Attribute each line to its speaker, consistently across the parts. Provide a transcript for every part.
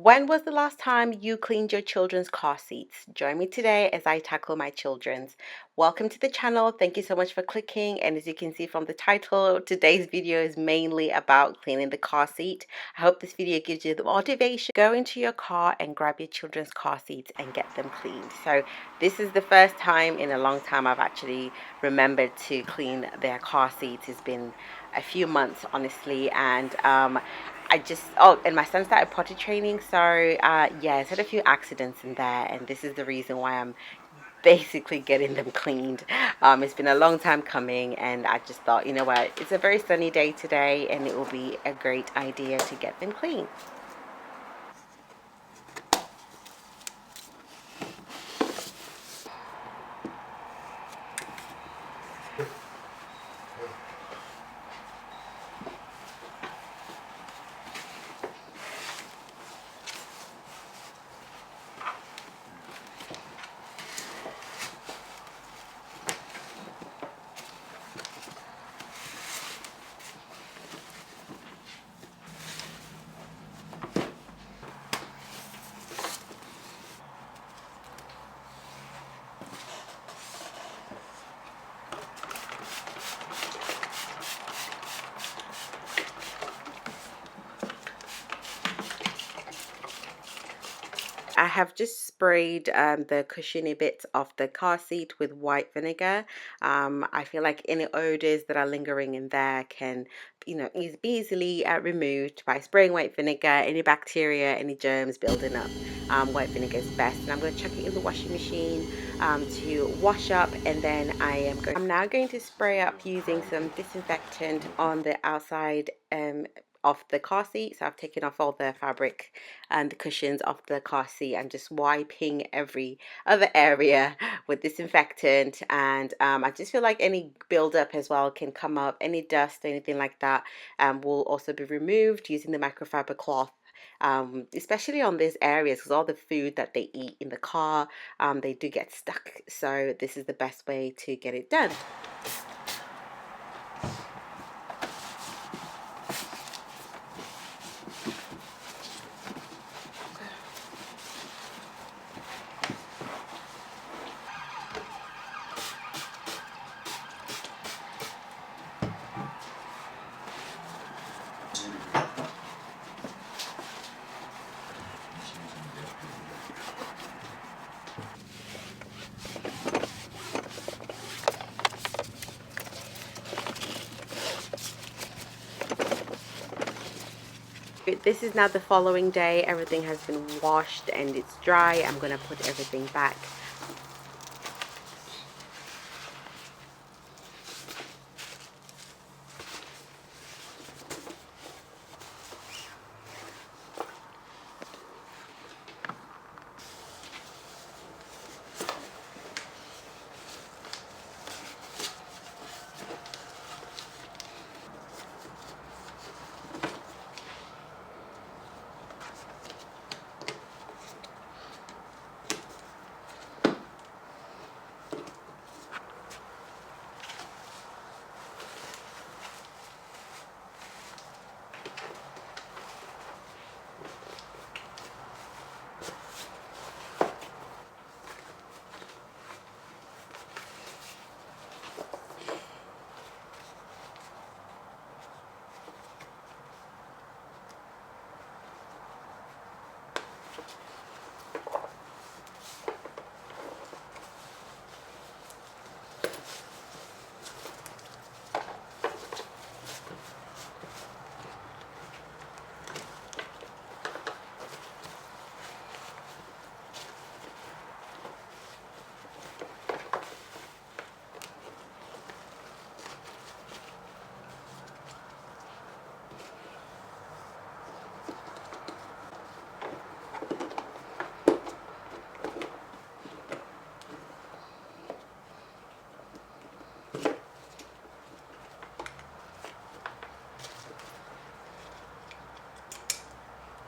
Speaker 1: When was the last time you cleaned your children's car seats? Join me today as I tackle my children's. Welcome to the channel. Thank you so much for clicking. And as you can see from the title, today's video is mainly about cleaning the car seat. I hope this video gives you the motivation. Go into your car and grab your children's car seats and get them cleaned. So this is the first time in a long time I've actually remembered to clean their car seats. It's been a few months, honestly, and and my son started potty training, so yeah, it's had a few accidents in there, and this is the reason why I'm basically getting them cleaned. It's been a long time coming, and I just thought, you know what, it's a very sunny day today, and it will be a great idea to get them clean. I have just sprayed the cushiony bits of the car seat with white vinegar. I feel like any odors that are lingering in there can, be easily removed by spraying white vinegar. Any bacteria, any germs building up, white vinegar is best. And I'm going to chuck it in the washing machine to wash up, and then I'm now going to spray up using some disinfectant on the outside of the car seat. So I've taken off all the fabric and the cushions of the car seat. I'm just wiping every other area with disinfectant, and I just feel like any buildup as well can come up. Any dust, anything like that, will also be removed using the microfiber cloth. Especially on these areas, because all the food that they eat in the car, they do get stuck. So this is the best way to get it done. This is now the following day. Everything has been washed and it's dry. I'm going to put everything back.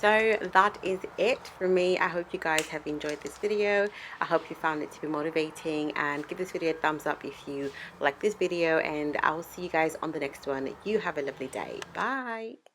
Speaker 1: So that is it for me. I hope you guys have enjoyed this video. I hope you found it to be motivating, and give this video a thumbs up if you like this video, and I will see you guys on the next one. You have a lovely day. Bye.